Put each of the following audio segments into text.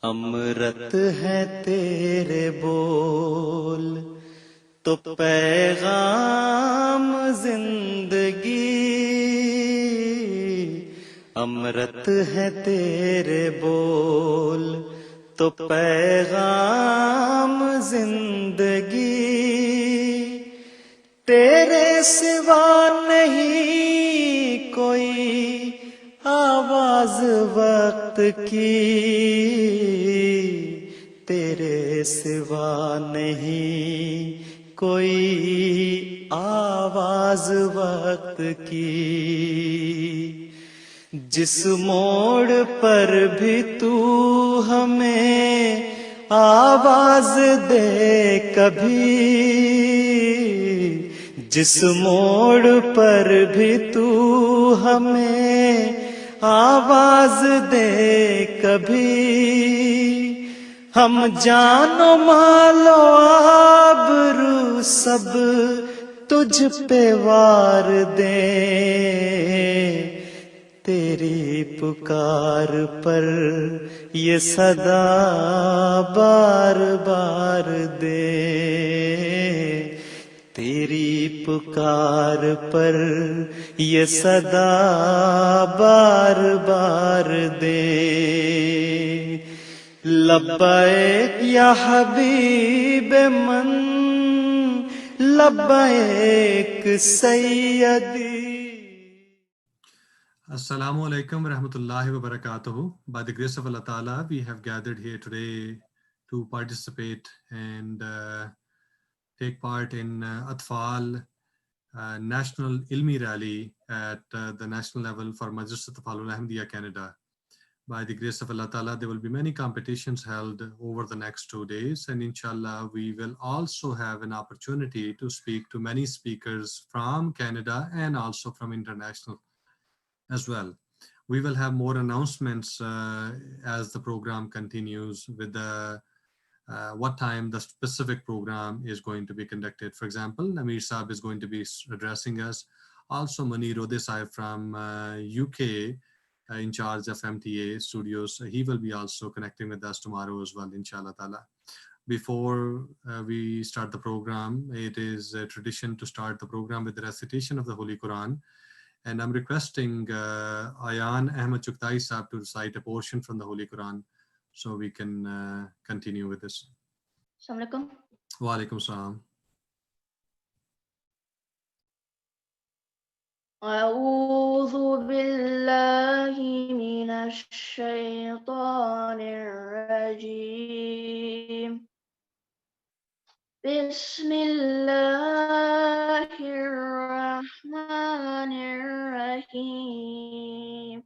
अमृत है तेरे बोल तो पैगाम जिंदगी, अमृत है तेरे बोल तो पैगाम जिंदगी, तेरे सिवा नहीं कोई आवाज वक्त की, तेरे सिवा नहीं कोई आवाज वक्त की। जिस मोड़ पर भी तू हमें आवाज दे कभी, जिस मोड़ पर भी तू हमें आवाज दे कभी, हम जानो मालो आबरू सब तुझ पे वार दे, तेरी पुकार पर ये सदा बार बार दे, तेरी पुकार पर ये सदा बार बार दे। लब्बैक या हबीब मन, लब्बैक सैयदी। Assalamu alaikum rahmatullahi wa barakatuhu. By the grace of Allah Ta'ala, we have gathered here today to participate and take part in Atfal National Ilmi Rally at the national level for Majlis Atfal Ahmadiyya Canada. By the grace of Allah Ta'ala, there will be many competitions held over the next 2 days, and inshallah, we will also have an opportunity to speak to many speakers from Canada and also from international as well. We will have more announcements as the program continues with the what time the specific program is going to be conducted. For example, Amir Saab is going to be addressing us. Also, Manir Odesai from UK in charge of MTA studios. He will be also connecting with us tomorrow as well, inshallah ta'ala. Before we start the program, it is a tradition to start the program with the recitation of the Holy Quran. And I'm requesting Ayan Ahmed Chuktai Saab to recite a portion from the Holy Quran so we can continue with this. Assalamu alaikum. Wa alaikum salam. أعوذ بالله من الشيطان الرجيم. بسم الله الرحمن الرحيم.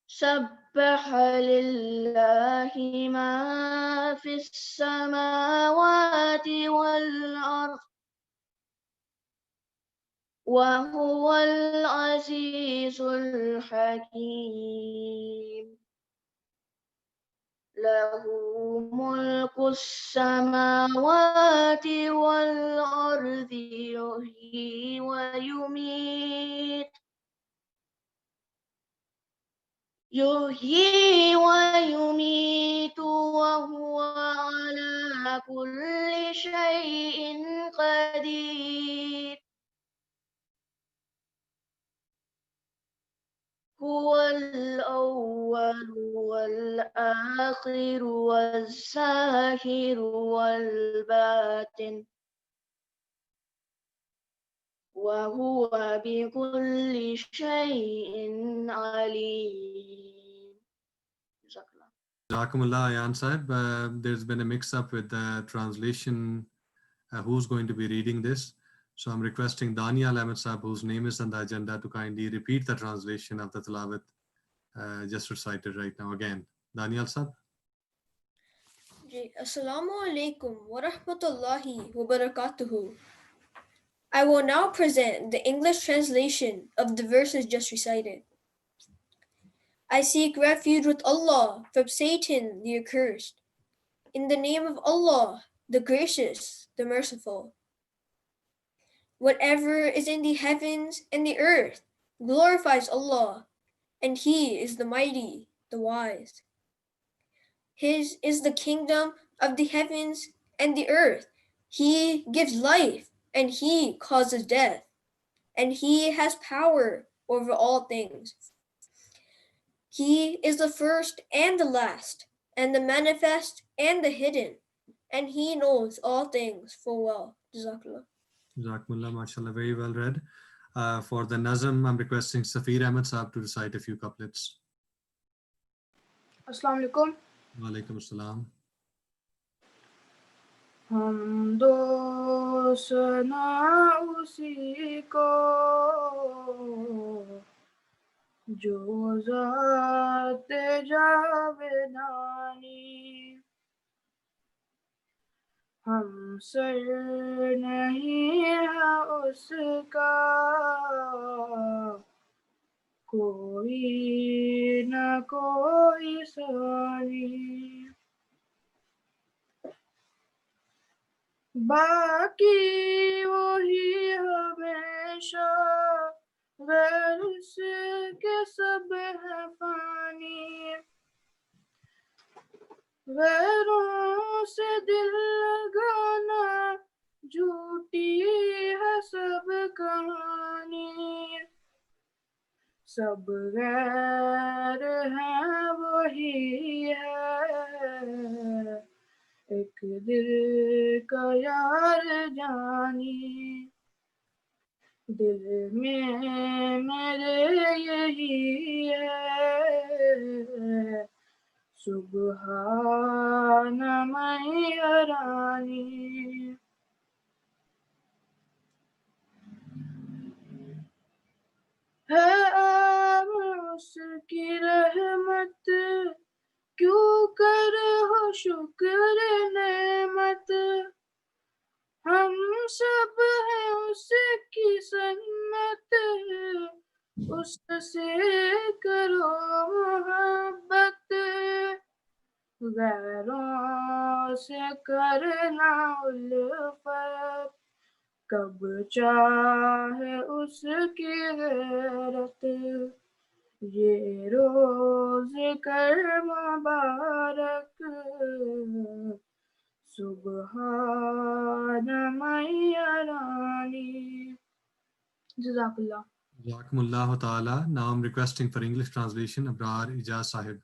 سبح لله ما في السماوات والأرض وهو العزيز الحكيم. له ملك السماوات والأرض يحيي ويميت وهو على كل شيء قدير. هو الأول والآخر والظاهر والباطن وهو بكل شيء عليم. Jazakumullah Ayan Sahib. There's been a mix-up with the translation. Who's going to be reading this? So I'm requesting Daniel Ahmed Sahib, whose name is on the agenda, to kindly repeat the translation of the Tilawat just recited right now again. Daniel Sahib. Assalamu alaikum wa rahmatullahi wa barakatuhu. I will now present the English translation of the verses just recited. I seek refuge with Allah from Satan the accursed. In the name of Allah, the gracious, the merciful. Whatever is in the heavens and the earth glorifies Allah, and he is the mighty, the wise. His is the kingdom of the heavens and the earth. He gives life, and he causes death, and he has power over all things. He is the first and the last, and the manifest and the hidden, and he knows all things full well. Jazakallah. Jazakumullah, mashallah, very well read. For the Nazm, I'm requesting Safir Ahmed Saab to recite a few couplets. अस्सलाम वालेकुम। Wa alaikum assalam. हम दो सना उसी को जो ज़ात जावेदानी, हम sir नहीं है उसका कोई न कोई सानी। बाकी वही हमेशा गैर उसके सब है फानी। गैरों से दिल लगाना झूठी है सब कहानी। सब गैर है वही है एक दिल का यार जानी। दिल में मेरे यही है सुबहान मैरानी। है आम उसकी रहमत क्यों कर हो शुक्र नेमत। हम सब हैं उसकी सन्नत उससे करो मोहब्बत। गैरों से करना उल्फत कब चाहे उसकी गैरत। ये रोज कर मुबारक सुबहान मैरानी। जज़ाकल्लाह। Jazakumullah ta'ala. Now I'm requesting for English translation, Abrar Ijaz Sahib.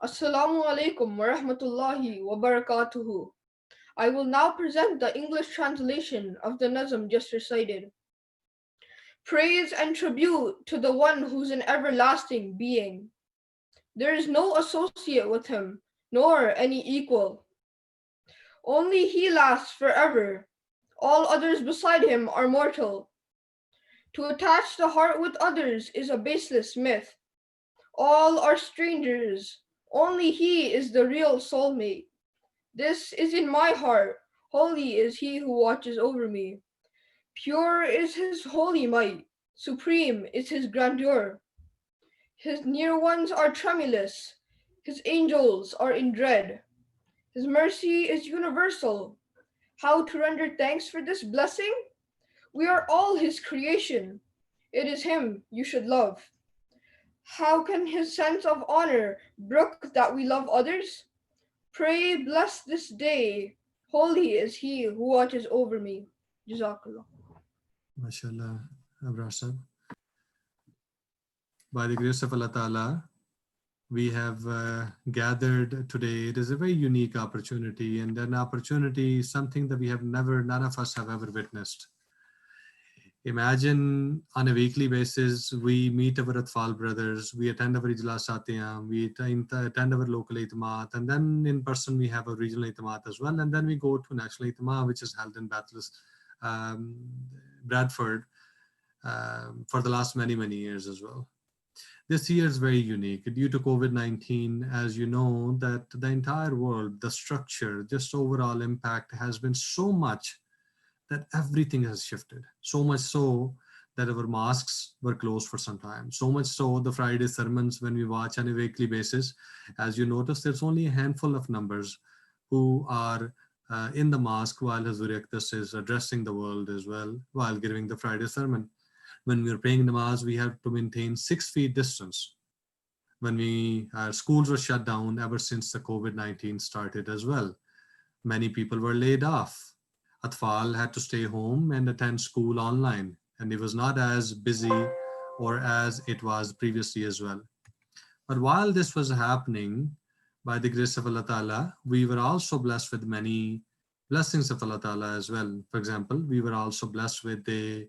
Assalamu alaikum wa rahmatullahi wa barakatuhu. I will now present the English translation of the Nazm just recited. Praise and tribute to the one who's an everlasting being. There is no associate with him, nor any equal. Only he lasts forever. All others beside him are mortal. To attach the heart with others is a baseless myth. All are strangers. Only he is the real soulmate. This is in my heart. Holy is he who watches over me. Pure is his holy might. Supreme is his grandeur. His near ones are tremulous. His angels are in dread. His mercy is universal. How to render thanks for this blessing? We are all his creation. It is him you should love. How can his sense of honor brook that we love others? Pray bless this day. Holy is he who watches over me. Jazakallah. MashaAllah, Abrar Sahib. By the grace of Allah Ta'ala, we have gathered today. It is a very unique opportunity, and an opportunity, something that we have never, none of us have ever witnessed. Imagine on a weekly basis, we meet our Atfal brothers, we attend our Ijlas Satiyam, we attend our local Itamat, and then in person we have a regional Itamat as well, and then we go to national Itamat, which is held in Bradford for the last many, many years as well. This year is very unique due to COVID-19. As you know, that the entire world, the structure, just overall impact has been so much that everything has shifted. So much so that our mosques were closed for some time. So much so the Friday sermons, when we watch on a weekly basis, as you notice, there's only a handful of numbers who are in the mosque while Hazur Aqdas is addressing the world as well while giving the Friday sermon. When we were praying namaz, we had to maintain 6 feet distance. When our schools were shut down ever since the COVID-19 started as well. Many people were laid off. Atfal had to stay home and attend school online, and it was not as busy or as it was previously as well. But while this was happening, by the grace of Allah Ta'ala, we were also blessed with many blessings of Allah Ta'ala as well. For example, we were also blessed with the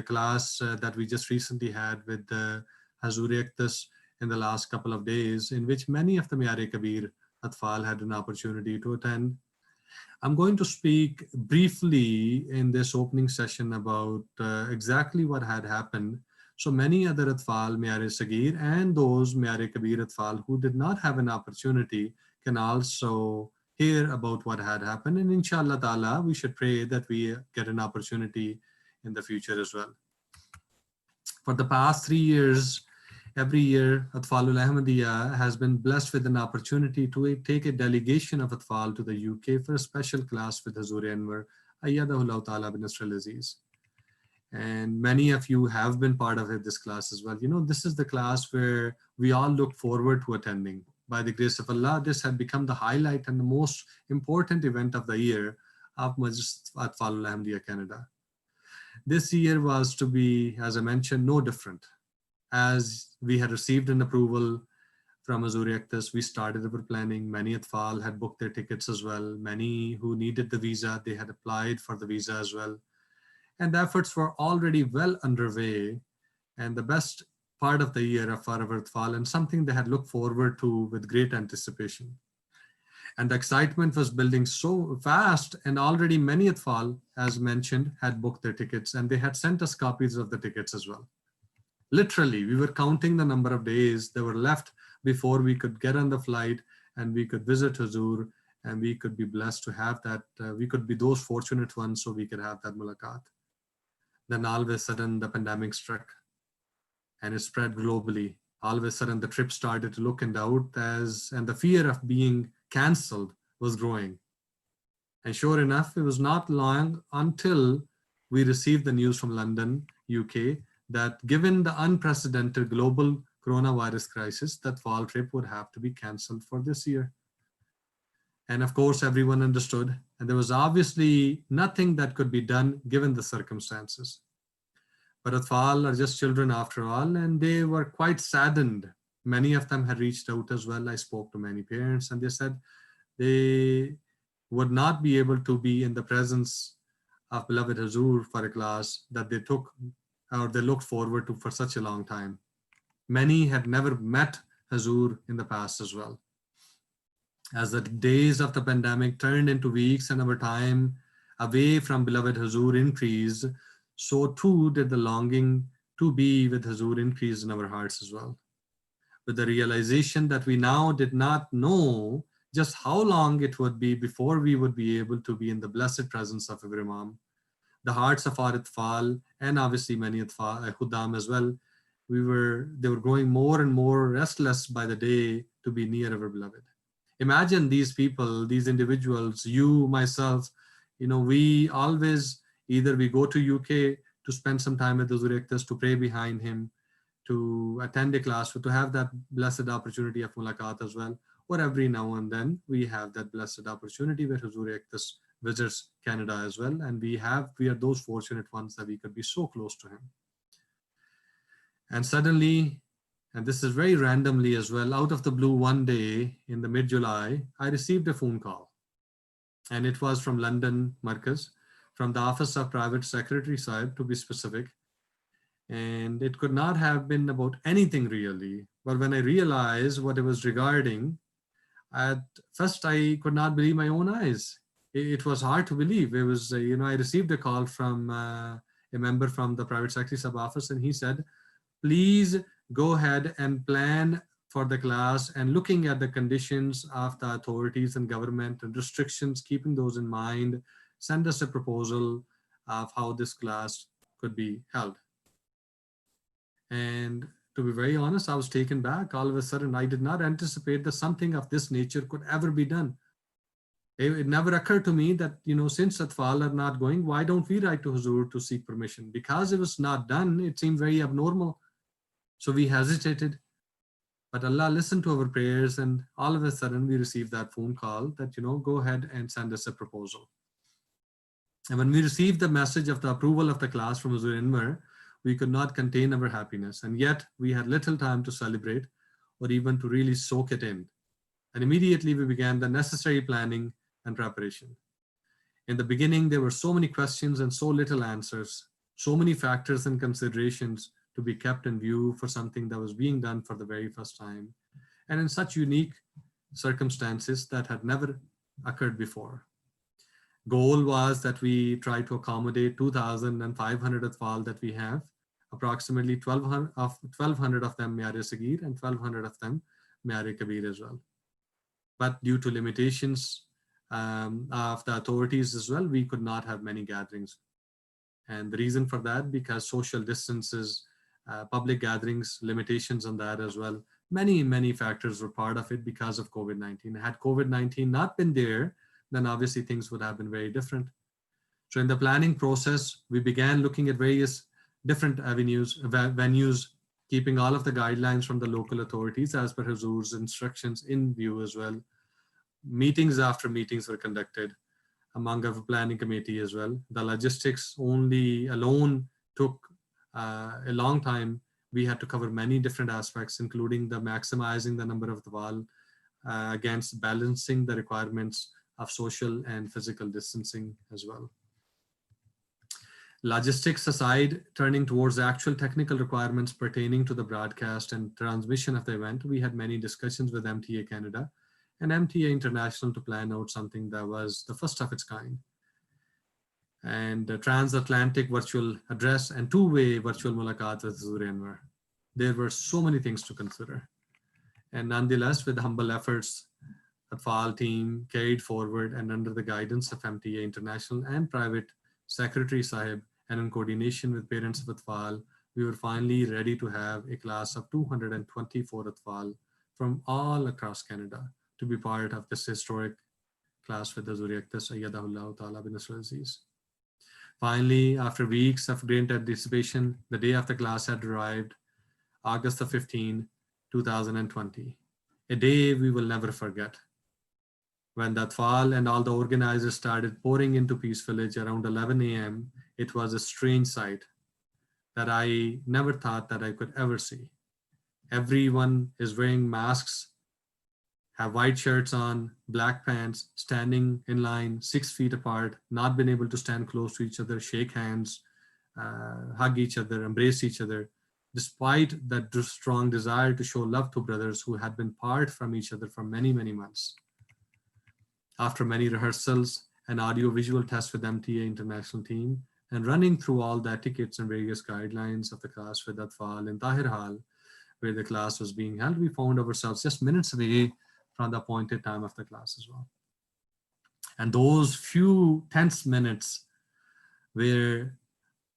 class that we just recently had with the Hazuri Akhtas in the last couple of days, in which many of the Miyare Kabir Atfal had an opportunity to attend. I'm going to speak briefly in this opening session about exactly what had happened. So many other Atfal, Miyare Sagir, and those Miyare Kabir Atfal who did not have an opportunity can also hear about what had happened. And inshallah ta'ala, we should pray that we get an opportunity in the future as well. For the past 3 years, every year, Atfalul Ahmadiyya has been blessed with an opportunity to take a delegation of Atfal to the UK for a special class with Hazur Anwar, Ayyadahullah Ta'ala bin Nasr al-Aziz. And many of you have been part of this class as well. You know, this is the class where we all look forward to attending. By the grace of Allah, this had become the highlight and the most important event of the year of Majlis Atfalul Ahmadiyya Canada. This year was to be, as I mentioned, no different. As we had received an approval from Azuri Akhtas, we started our planning. Many Atfal had booked their tickets as well. Many who needed the visa, they had applied for the visa as well. And the efforts were already well underway. And the best part of the year for our Atfal, and something they had looked forward to with great anticipation. And the excitement was building so fast, and already many Atfal, as mentioned, had booked their tickets, and they had sent us copies of the tickets as well. Literally, we were counting the number of days that were left before we could get on the flight and we could visit Hazur, and we could be blessed to have that. We could be those fortunate ones so we could have that mulaqat. Then all of a sudden the pandemic struck and it spread globally. All of a sudden the trip started to look in doubt and the fear of being cancelled was growing. And sure enough, it was not long until we received the news from London, UK, that given the unprecedented global coronavirus crisis, that fall trip would have to be cancelled for this year. And of course, everyone understood, and there was obviously nothing that could be done given the circumstances. But Atfal are just children after all, and they were quite saddened. Many of them had reached out as well. I spoke to many parents, and they said they would not be able to be in the presence of beloved Hazur for a class that they took or they looked forward to for such a long time. Many had never met Hazur in the past as well. As the days of the pandemic turned into weeks and our time away from beloved Hazur increased, so too did the longing to be with Hazur increase in our hearts as well. With the realization that we now did not know just how long it would be before we would be able to be in the blessed presence of our Imam, the hearts of our Atfal, and obviously many Atfal, Khuddam as well, they were growing more and more restless by the day to be near our beloved. Imagine these people, these individuals, you, myself, you know, we always, either we go to UK to spend some time with the Zurektas, to pray behind him, to attend a class, to have that blessed opportunity of mulaqat as well, or every now and then we have that blessed opportunity where Hazur Akhtas visits Canada as well, and we are those fortunate ones that we could be so close to him. And suddenly, and this is very randomly as well, out of the blue one day in the mid-July, I received a phone call, and it was from London Markaz, from the Office of Private Secretary side to be specific. And it could not have been about anything really. But when I realized what it was regarding, at first I could not believe my own eyes. It was hard to believe. It was, I received a call from a member from the Private Secretary Sub Office, and he said, please go ahead and plan for the class, and looking at the conditions of the authorities and government and restrictions, keeping those in mind, send us a proposal of how this class could be held. And to be very honest, I was taken back. All of a sudden, I did not anticipate that something of this nature could ever be done. It never occurred to me that, since Atfal are not going, why don't we write to Huzur to seek permission? Because it was not done, it seemed very abnormal. So we hesitated. But Allah listened to our prayers, and all of a sudden we received that phone call that, go ahead and send us a proposal. And when we received the message of the approval of the class from Huzur Anwar, we could not contain our happiness. And yet we had little time to celebrate or even to really soak it in. And immediately we began the necessary planning and preparation. In the beginning, there were so many questions and so little answers, so many factors and considerations to be kept in view for something that was being done for the very first time, and in such unique circumstances that had never occurred before. Goal was that we try to accommodate 2,500 Atfal that we have, approximately 1,200 of them Miyare Sagir and 1,200 of them Miyare Kabir as well. But due to limitations of the authorities as well, we could not have many gatherings. And the reason for that, because social distances, public gatherings, limitations on that as well. Many factors were part of it because of COVID-19. Had COVID-19 not been there, then obviously things would have been very different. So in the planning process, we began looking at various different avenues, venues, keeping all of the guidelines from the local authorities as per Huzur's instructions in view as well. Meetings after meetings were conducted among our planning committee as well. The logistics alone took a long time. We had to cover many different aspects, including the maximizing the number of Atfal against balancing the requirements of social and physical distancing as well. Logistics aside, turning towards the actual technical requirements pertaining to the broadcast and transmission of the event, we had many discussions with MTA Canada and MTA International to plan out something that was the first of its kind. And a transatlantic virtual address and two-way virtual mulaqat with Huzur Anwar. There were so many things to consider. And nonetheless, with humble efforts, Atfal team carried forward, and under the guidance of MTA International and private Secretary Sahib, and in coordination with parents of Atfal, we were finally ready to have a class of 224 Atfal from all across Canada to be part of this historic class with the Huzur Aqdas Ayyadahullah Ta'ala bin Nasr Aziz. Finally, after weeks of great anticipation, the day of the class had arrived, August 15, 2020, a day we will never forget. When the Atfal and all the organizers started pouring into Peace Village around 11 a.m., it was a strange sight that I never thought that I could ever see. Everyone is wearing masks, have white shirts on, black pants, standing in line 6 feet apart, not been able to stand close to each other, shake hands, hug each other, embrace each other, despite that strong desire to show love to brothers who had been apart from each other for many months. After many rehearsals and audio-visual tests with MTA International team, and running through all the etiquettes and various guidelines of the class with Atfal in Tahir Hall, where the class was being held, we found ourselves just minutes away from the appointed time of the class as well. And those few tense minutes where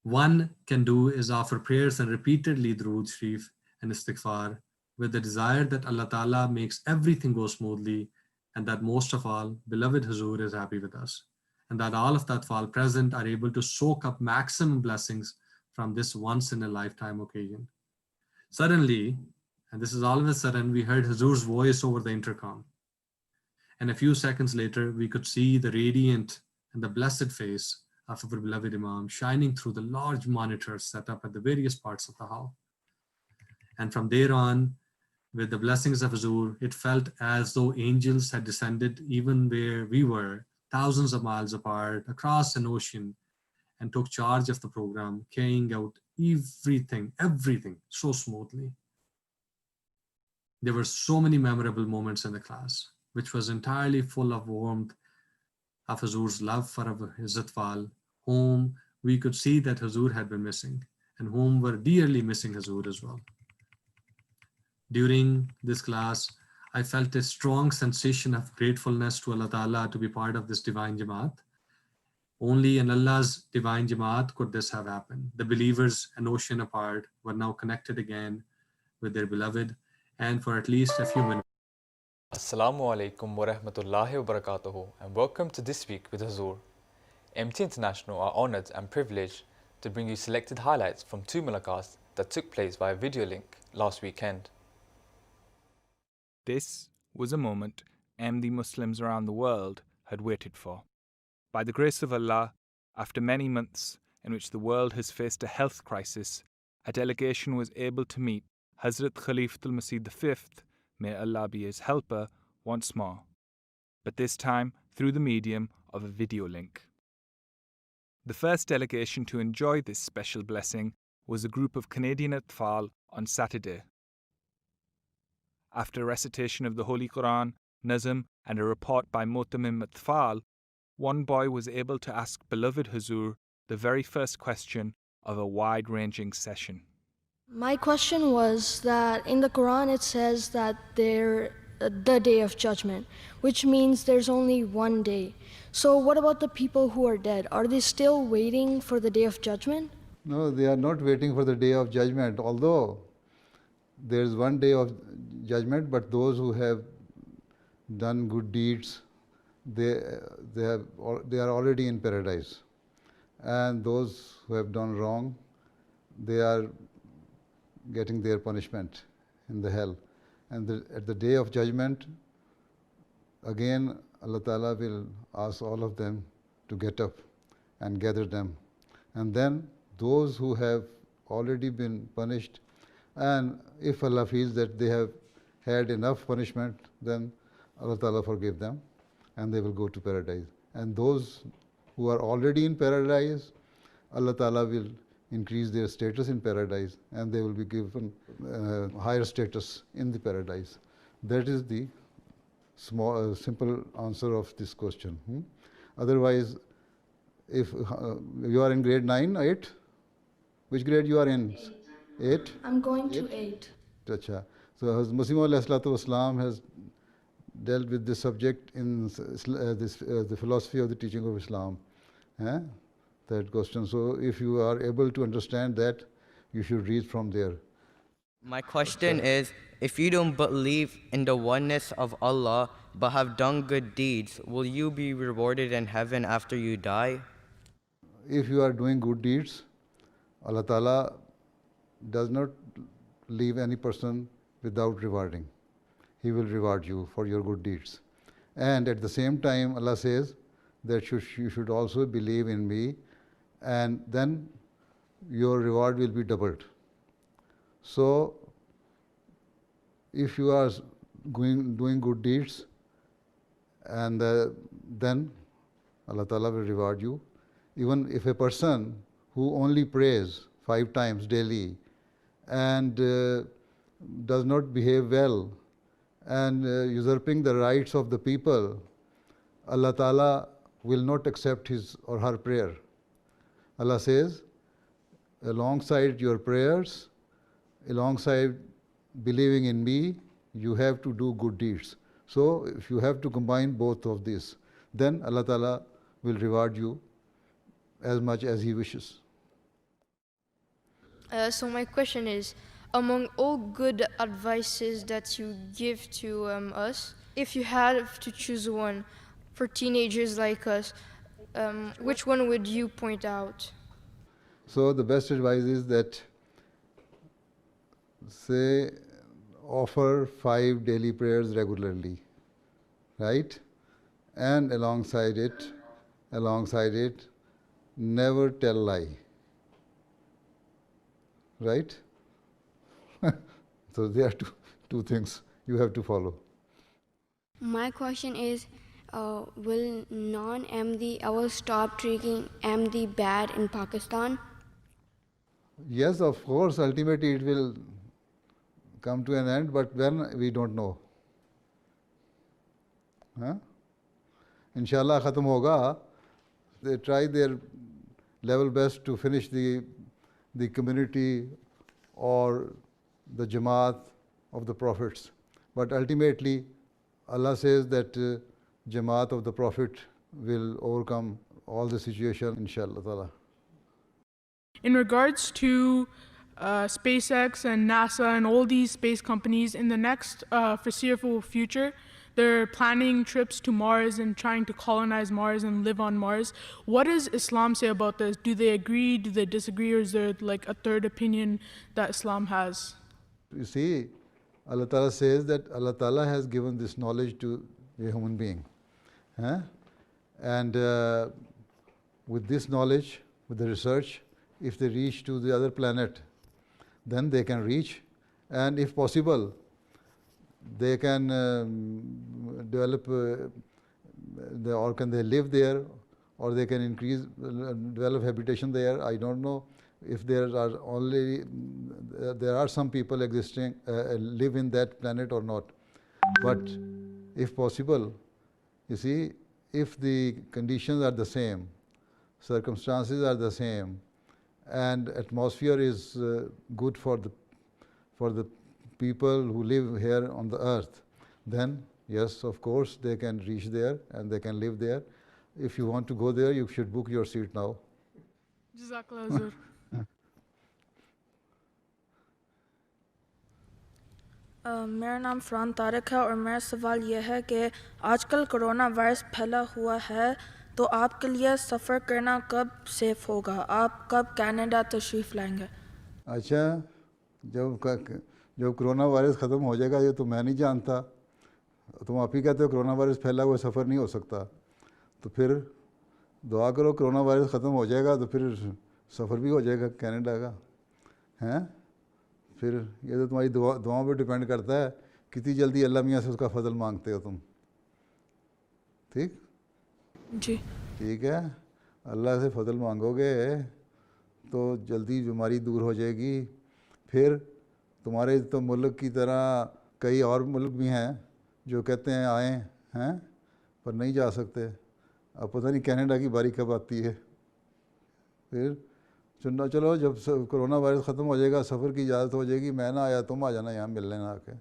one can do is offer prayers and repeatedly Durood Sharif and Istighfar with the desire that Allah Ta'ala makes everything go smoothly, and that most of all, beloved Huzur is happy with us, and that all of the Atfal present are able to soak up maximum blessings from this once in a lifetime occasion. Suddenly, and this is all of a sudden, we heard Huzur's voice over the intercom. And a few seconds later, we could see the radiant and the blessed face of our beloved Imam shining through the large monitors set up at the various parts of the hall. And from there on, with the blessings of Huzur, it felt as though angels had descended even where we were, thousands of miles apart, across an ocean, and took charge of the program, carrying out everything so smoothly. There were so many memorable moments in the class, which was entirely full of warmth of Huzur's love for his Atfal, whom we could see that Huzur had been missing, and whom were dearly missing Huzur as well. During this class, I felt a strong sensation of gratefulness to Allah Ta'ala to be part of this divine Jamaat. Only in Allah's divine Jamaat could this have happened. The believers, an ocean apart, were now connected again with their beloved, and for at least a few minutes. Assalamu alaikum wa rahmatullahi wa barakatuhu, and welcome to This Week with Hazur. MT International are honoured and privileged to bring you selected highlights from two mulaqats that took place via video link last weekend. This was a moment Ahmadi Muslims around the world had waited for. By the grace of Allah, after many months in which the world has faced a health crisis, a delegation was able to meet Hazrat Khalifatul Masih V, may Allah be his helper, once more, but this time through the medium of a video link. The first delegation to enjoy this special blessing was a group of Canadian Atfal on Saturday. After a recitation of the Holy Quran, Nazm, and a report by Motamim Atfal, one boy was able to ask beloved Hazur the very first question of a wide-ranging session. My question was that in the Quran it says that the day of judgment, which means there's only one day. So what about the people who are dead? Are they still waiting for the day of judgment? No, they are not waiting for the day of judgment, although there is one day of judgment, but those who have done good deeds, they are already in paradise. And those who have done wrong, they are getting their punishment in the hell. And at the day of judgment, again, Allah Ta'ala will ask all of them to get up and gather them. And then those who have already been punished, and if Allah feels that they have had enough punishment, then Allah Ta'ala forgive them and they will go to paradise. And those who are already in paradise, Allah Ta'ala will increase their status in paradise and they will be given higher status in the paradise. That is the small, simple answer of this question. Otherwise, if you are in grade 9, 8, which grade you are in? 8? I'm going to 8. Achha. So Hazrat Masih has dealt with this subject in the philosophy of the teaching of Islam. That question. So if you are able to understand that, you should read from there. My question is, if you don't believe in the oneness of Allah but have done good deeds, will you be rewarded in heaven after you die? If you are doing good deeds, Allah Ta'ala does not leave any person without rewarding. He will reward you for your good deeds. And at the same time, Allah says that you should also believe in me, and then your reward will be doubled. So, if you are doing good deeds, and then Allah Ta'ala will reward you. Even if a person who only prays 5 times daily and does not behave well and usurping the rights of the people, Allah Ta'ala will not accept his or her prayer. Allah says, alongside your prayers, alongside believing in me, you have to do good deeds. So if you have to combine both of these, then Allah Ta'ala will reward you as much as He wishes. So my question is, among all good advices that you give to us, if you had to choose one for teenagers like us, which one would you point out? So the best advice is that, say, offer 5 daily prayers regularly, right? And alongside it, never tell lie, right? So there are two things you have to follow. My question is, will non-Ahmadi ever stop treating Ahmadi bad in Pakistan? Yes, of course, ultimately it will come to an end, but when, we don't know. Inshallah, khatam hoga. They try their level best to finish the community or the Jamaat of the Prophets. But ultimately, Allah says that Jamaat of the Prophet will overcome all the situation, inshallah ta'ala. In regards to SpaceX and NASA and all these space companies, in the next foreseeable future, they're planning trips to Mars and trying to colonize Mars and live on Mars. What does Islam say about this? Do they agree? Do they disagree? Or is there like a third opinion that Islam has? You see, Allah Ta'ala says that Allah Ta'ala has given this knowledge to a human being. Huh? And with this knowledge, with the research, if they reach to the other planet, then they can reach, and if possible, they can develop, or can they live there, or they can increase, develop habitation there. I don't know if there are only, there are some people existing, live in that planet or not. But if possible, you see, if the conditions are the same, circumstances are the same, and atmosphere is good for the people who live here on the earth, then yes, of course, they can reach there and they can live there. If you want to go there, you should book your seat now. Jazakallah Hazur. मेरा नाम फ़रान तारिक है और मेरा सवाल यह है कि आजकल कोरोना वायरस फैला हुआ है, तो आपके लिए सफ़र करना कब सेफ़ होगा? आप कब कनाडा तशरीफ़ लाएंगे? अच्छा, जब कोरोना वायरस ख़त्म हो जाएगा, ये तो मैं नहीं जानता। तुम आप ही कहते हो कोरोना वायरस फैला हुआ सफ़र नहीं हो सकता, तो फिर दुआ करो कोरोना वायरस ख़त्म हो जाएगा तो फिर सफ़र भी हो जाएगा कनाडा का, हैं? फिर ये तो तुम्हारी दुआओं पे डिपेंड करता है कितनी जल्दी अल्लाह मियाँ से उसका फजल मांगते हो तुम। ठीक जी, ठीक है, अल्लाह से फजल मांगोगे तो जल्दी बीमारी दूर हो जाएगी। फिर तुम्हारे तो मुल्क की तरह कई और मुल्क भी हैं जो कहते हैं आए हैं पर नहीं जा सकते। अब पता नहीं कनाडा की बारी कब आती है। फिर चलो जब कोरोना वायरस ख़त्म हो जाएगा, सफ़र की इजाज़त हो जाएगी, मैं ना आया तुम आ जाना यहाँ मिल लेना आके।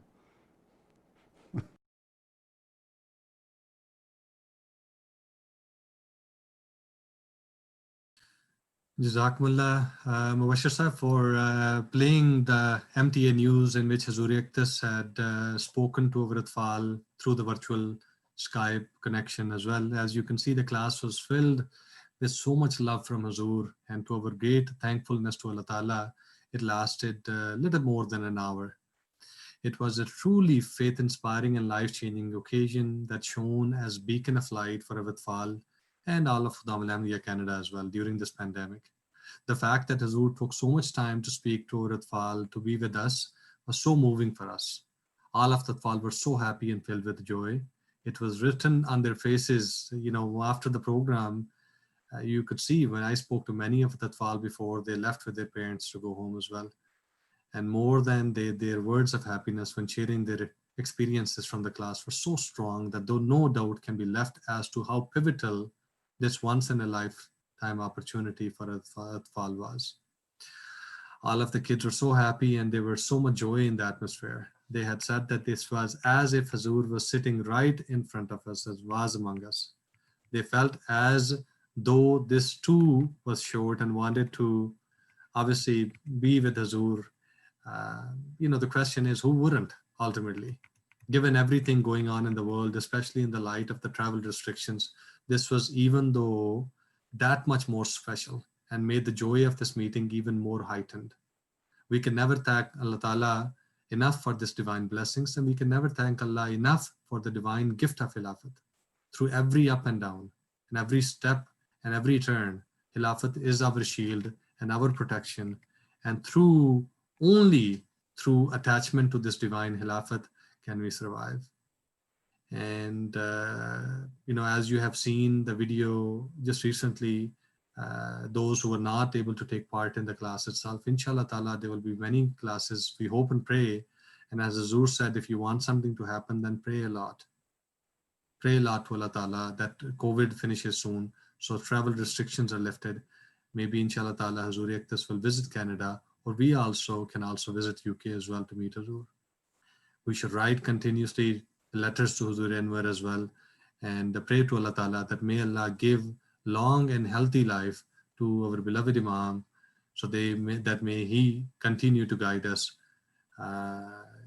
Jazakumullah, Mubashir Sahib, for playing the MTA news in which Hazur Iqtas had spoken to our Atfal through the virtual Skype connection as well. As you can see, the class was filled with so much love from Hazur, and to our great thankfulness to Allah Ta'ala, it lasted a little more than an hour. It was a truly faith-inspiring and life-changing occasion that shone as beacon of light for our Atfal and all of Khudam al Canada as well during this pandemic. The fact that Hazur took so much time to speak to our Atfal, to be with us, was so moving for us. All of the Atfal were so happy and filled with joy. It was written on their faces, after the program. You could see when I spoke to many of the Atfal before, they left with their parents to go home as well. And more than their words of happiness when sharing their experiences from the class were so strong that though no doubt can be left as to how pivotal this once in a lifetime opportunity for Atfal was. All of the kids were so happy and there was so much joy in the atmosphere. They had said that this was as if Hazur was sitting right in front of us, as was among us. They felt as though this too was short and wanted to obviously be with Hazur. The question is, who wouldn't ultimately? Given everything going on in the world, especially in the light of the travel restrictions, this was even though that much more special and made the joy of this meeting even more heightened. We can never thank Allah Ta'ala enough for this divine blessings, and we can never thank Allah enough for the divine gift of Khilafat. Through every up and down, and every step and every turn, Khilafat is our shield and our protection, and only through attachment to this divine Khilafat can we survive. And as you have seen the video just recently, those who were not able to take part in the class itself, inshallah ta'ala, there will be many classes, we hope and pray. And as Azur said, if you want something to happen, then pray a lot. Pray a lot to Allah ta'ala that COVID finishes soon, so travel restrictions are lifted. Maybe inshallah ta'ala Hazur Iqtas will visit Canada, or we can also visit UK as well to meet Hazur. We should write continuously letters to Hazur Anwar as well, and pray to Allah Ta'ala that may Allah give long and healthy life to our beloved Imam, so may he continue to guide us,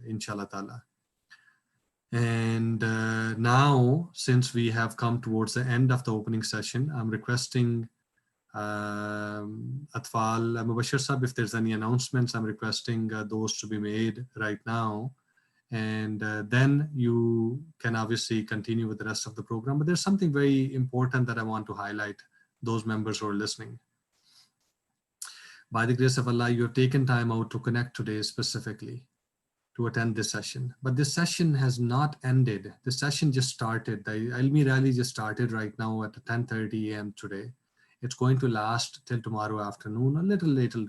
inshallah Ta'ala. And now, since we have come towards the end of the opening session, I'm requesting Atfal Mubashir Sahab, if there's any announcements, I'm requesting those to be made right now. And then you can obviously continue with the rest of the program. But there's something very important that I want to highlight those members who are listening. By the grace of Allah, you have taken time out to connect today specifically to attend this session. But this session has not ended. The session just started. The Ilmi Rally just started right now at 10:30 a.m. today. It's going to last till tomorrow afternoon, a little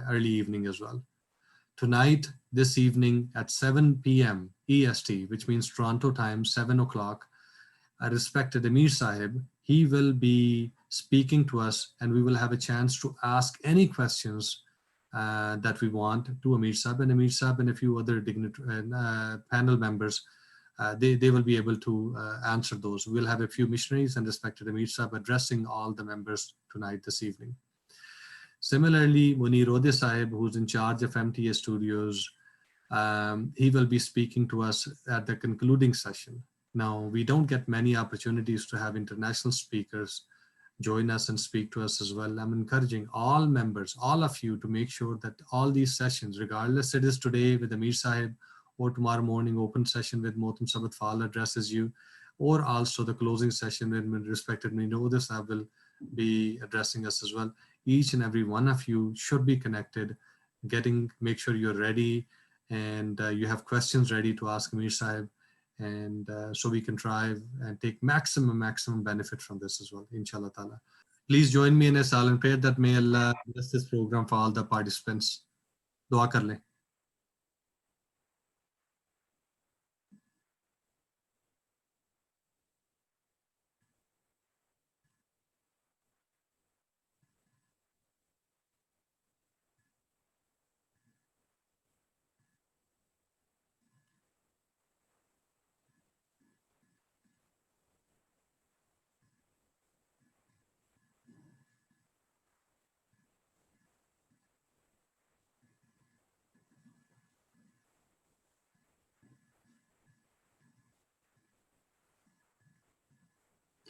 early evening as well. Tonight, this evening at 7 p.m. EST, which means Toronto time, 7 o'clock, a respected Amir Sahib, he will be speaking to us and we will have a chance to ask any questions that we want to Amir Sahib, and a few other panel members. They will be able to answer those. We'll have a few missionaries and respected Amir Sahib addressing all the members tonight, this evening. Similarly, Munir Ode Sahib, who's in charge of MTA Studios, he will be speaking to us at the concluding session. Now, we don't get many opportunities to have international speakers join us and speak to us as well. I'm encouraging all members, all of you, to make sure that all these sessions, regardless it is today with Amir Sahib or tomorrow morning open session with Mohtam Sabat Fal addresses you, or also the closing session when respected Munir Sahib will be addressing us as well. Each and every one of you should be connected, make sure you're ready and you have questions ready to ask Amir Sahib, and so we can try and take maximum benefit from this as well, inshallah ta'ala. Please join me in a silent prayer that may Allah bless this program for all the participants. Dua kar le.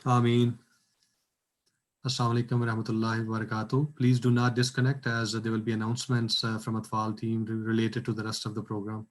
Ameen. Assalamu alaikum wa rahmatullahi wa barakatuh. Please do not disconnect as there will be announcements from Atfal team related to the rest of the program.